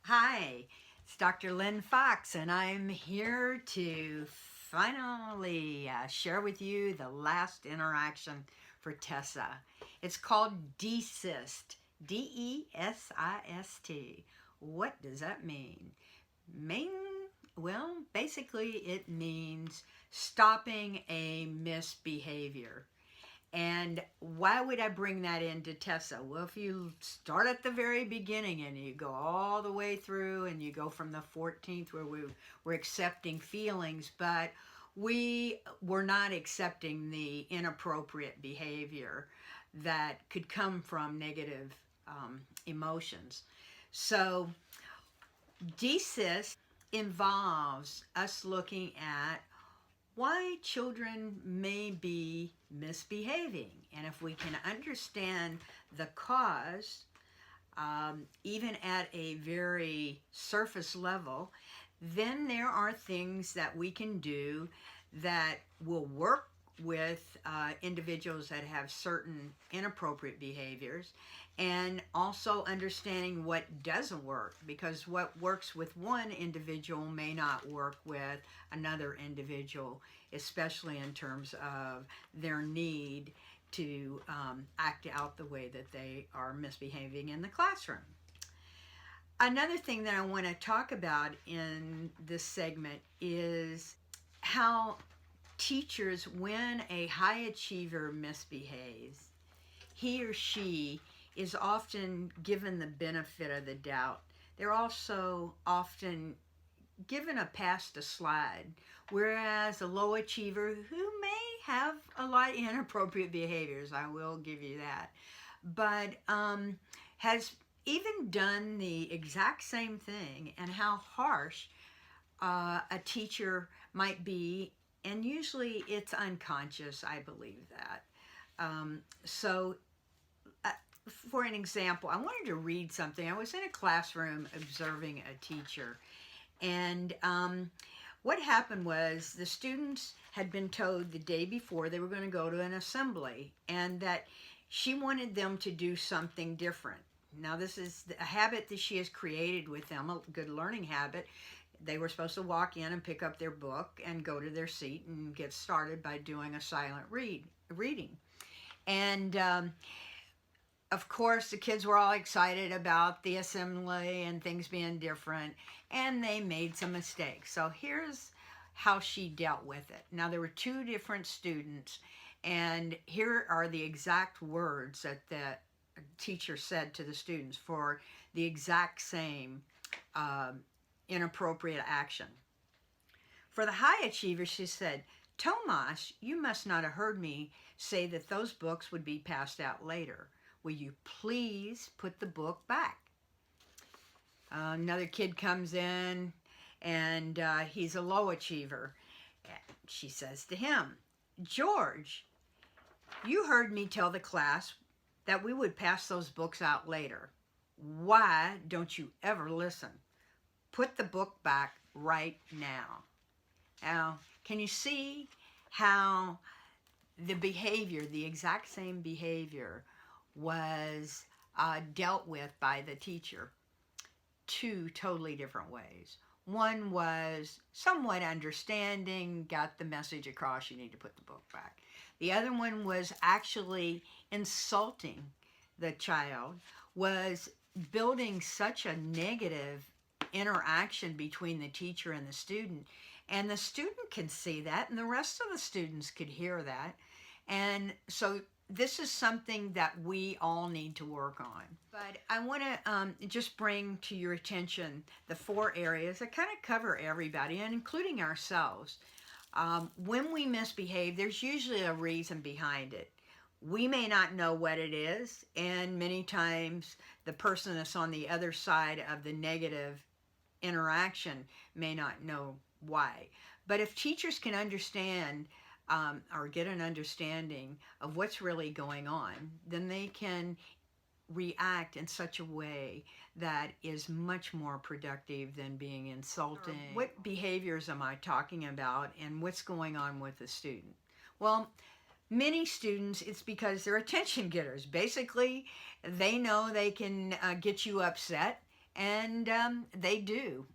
Hi, it's Dr. Lynn Fox, and I'm here to finally share with you the last interaction for TESA. It's called Desist, Desist. What does that mean? Well, basically it means stopping a misbehavior. And why would I bring that into TESA? Well, if you start at the very beginning and you go all the way through and you go from the 14th where we were accepting feelings, but we were not accepting the inappropriate behavior that could come from negative emotions. So desist involves us looking at why children may be misbehaving. And if we can understand the cause, even at a very surface level, then there are things that we can do that will work with individuals that have certain inappropriate behaviors, and also understanding what doesn't work, because what works with one individual may not work with another individual, especially in terms of their need to act out the way that they are misbehaving in the classroom. Another thing that I want to talk about in this segment is how teachers, when a high achiever misbehaves, he or she is often given the benefit of the doubt. They're also often given a pass to slide, whereas a low achiever who may have a lot of inappropriate behaviors, I will give you that, but has even done the exact same thing, and how harsh a teacher might be, and usually it's unconscious, I believe that. So for an example, I wanted to read something. I was in a classroom observing a teacher, and what happened was the students had been told the day before they were going to go to an assembly, and that she wanted them to do something different. Now, this is a habit that she has created with them, a good learning habit. They were supposed to walk in and pick up their book and go to their seat and get started by doing a silent reading. And of course, the kids were all excited about the assembly and things being different, and they made some mistakes. So here's how she dealt with it. Now, there were two different students, and here are the exact words that the teacher said to the students for the exact same inappropriate action. For the high achiever, she said, "Tomas, you must not have heard me say that those books would be passed out later. Will you please put the book back?" Another kid comes in, and he's a low achiever. She says to him, "George, you heard me tell the class that we would pass those books out later. Why don't you ever listen? Put the book back right now." Now, can you see how the behavior, the exact same behavior, was dealt with by the teacher two totally different ways? One was somewhat understanding, got the message across, you need to put the book back. The other one was actually insulting the child, was building such a negative interaction between the teacher and the student. And the student can see that, and the rest of the students could hear that. And so this is something that we all need to work on. But I want to just bring to your attention the four areas that kind of cover everybody, and including ourselves. When we misbehave, there's usually a reason behind it. We may not know what it is, and many times the person that's on the other side of the negative interaction may not know why. But if teachers can understand or get an understanding of what's really going on, then they can react in such a way that is much more productive than being insulting. What behaviors am I talking about, and what's going on with the student? Well, many students, it's because they're attention getters. Basically, they know they can get you upset, And they do.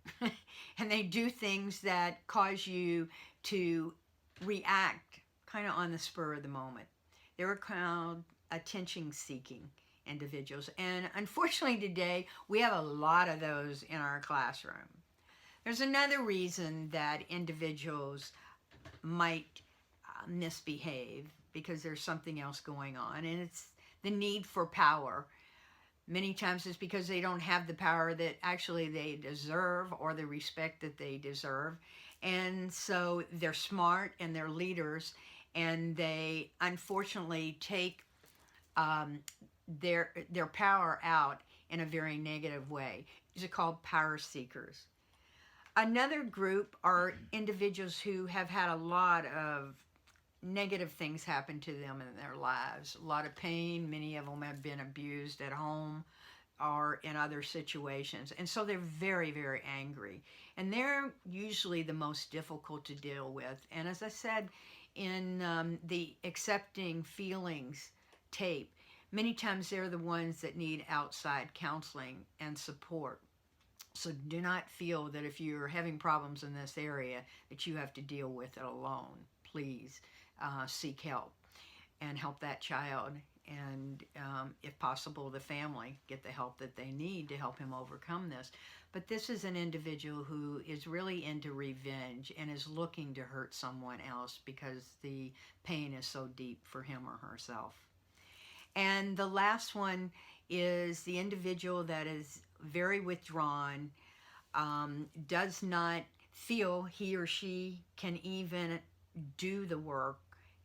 And they do things that cause you to react kind of on the spur of the moment. They're called attention-seeking individuals. And unfortunately today, we have a lot of those in our classroom. There's another reason that individuals might misbehave, because there's something else going on, and it's the need for power. Many times it's because they don't have the power that actually they deserve, or the respect that they deserve. And so they're smart and they're leaders, and they unfortunately take their power out in a very negative way. These are called power seekers. Another group are individuals who have had a lot of negative things happen to them in their lives. A lot of pain. Many of them have been abused at home or in other situations. And so they're very, very angry. And they're usually the most difficult to deal with. And as I said in the Accepting Feelings tape, many times they're the ones that need outside counseling and support. So do not feel that if you're having problems in this area that you have to deal with it alone. Please seek help and help that child, and if possible the family, get the help that they need to help him overcome this. But this is an individual who is really into revenge and is looking to hurt someone else because the pain is so deep for him or herself. And the last one is the individual that is very withdrawn, does not feel he or she can even do the work,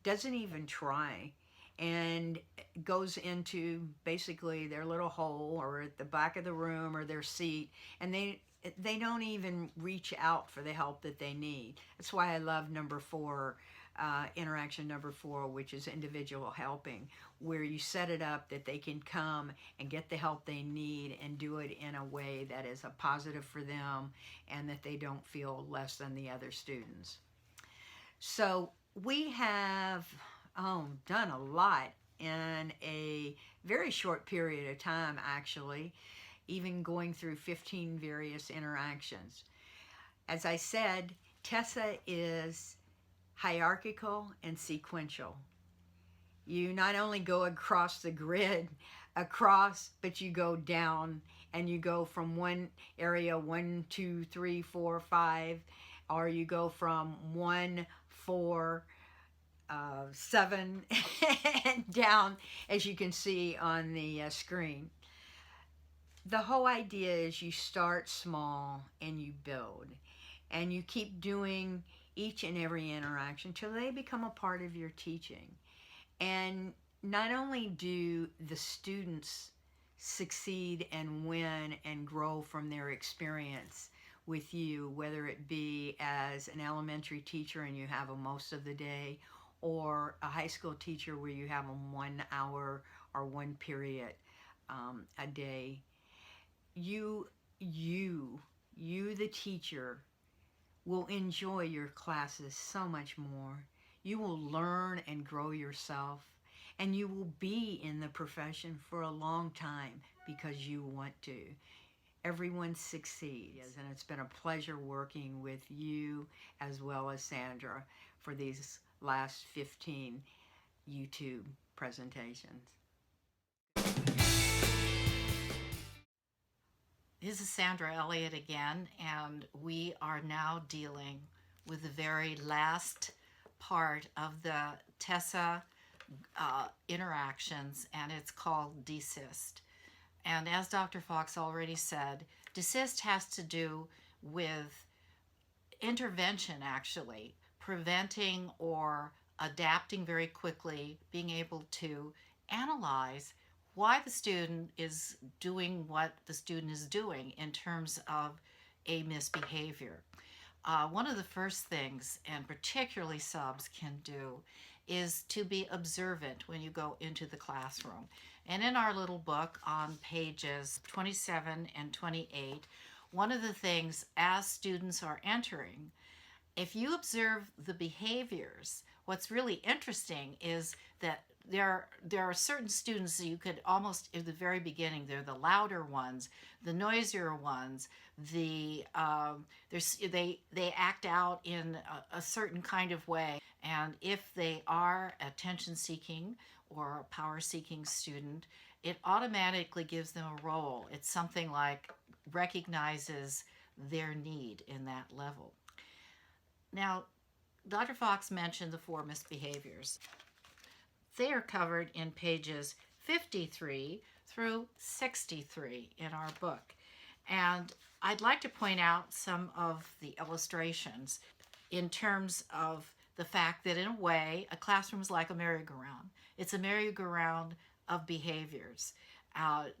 doesn't even try, and goes into basically their little hole or at the back of the room or their seat, and they don't even reach out for the help that they need. That's why I love number 4, interaction number 4, which is individual helping, where you set it up that they can come and get the help they need and do it in a way that is a positive for them and that they don't feel less than the other students. So we have done a lot in a very short period of time, actually, even going through 15 various interactions. As I said, TESA is hierarchical and sequential. You not only go across the grid, but you go down, and you go from one area, 1, 2, 3, 4, 5, or you go from 1, 4, 7, and down, as you can see on the screen. The whole idea is you start small and you build, and you keep doing each and every interaction till they become a part of your teaching. And not only do the students succeed and win and grow from their experience with you, whether it be as an elementary teacher and you have them most of the day, or a high school teacher where you have them 1 hour or 1 period a day. You the teacher, will enjoy your classes so much more. You will learn and grow yourself, and you will be in the profession for a long time because you want to. Everyone succeeds, and it's been a pleasure working with you as well as Sandra for these last 15 YouTube presentations. This is Sandra Elliott again, and we are now dealing with the very last part of the TESA interactions, and it's called Desist. And as Dr. Fox already said, Desist has to do with intervention, actually, preventing or adapting very quickly, being able to analyze why the student is doing what the student is doing in terms of a misbehavior. One of the first things, and particularly subs can do, is to be observant when you go into the classroom. And in our little book on pages 27 and 28, one of the things as students are entering, if you observe the behaviors, what's really interesting is that there are certain students that you could almost at the very beginning, they're the louder ones, the noisier ones, they act out in a certain kind of way, and if they are attention seeking or a power seeking student, it automatically gives them a role. It's something like recognizes their need in that level. Now, Dr. Fox mentioned the 4 misbehaviors. They are covered in pages 53 through 63 in our book. And I'd like to point out some of the illustrations in terms of the fact that, in a way, a classroom is like a merry-go-round. It's a merry-go-round of behaviors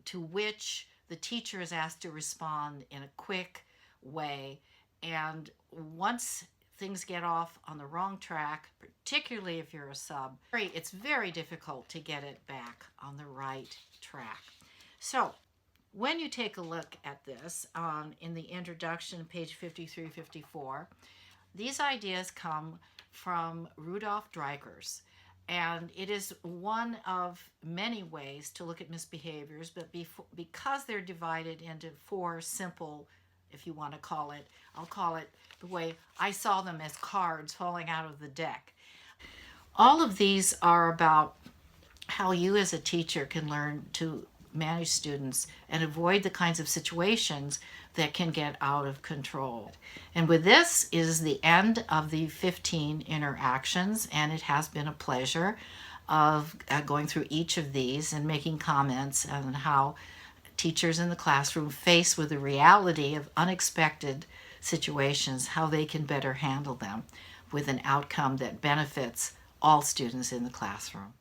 to which the teacher is asked to respond in a quick way. And once things get off on the wrong track, particularly if you're a sub, it's very difficult to get it back on the right track. So when you take a look at this in the introduction, page 53-54, these ideas come from Rudolf Dreikurs. And it is one of many ways to look at misbehaviors, but because they're divided into 4 simple, if you want to call it, I'll call it the way I saw them, as cards falling out of the deck. All of these are about how you as a teacher can learn to manage students and avoid the kinds of situations that can get out of control. And with this is the end of the 15 interactions, and it has been a pleasure of going through each of these and making comments on how teachers in the classroom, faced with the reality of unexpected situations, how they can better handle them with an outcome that benefits all students in the classroom.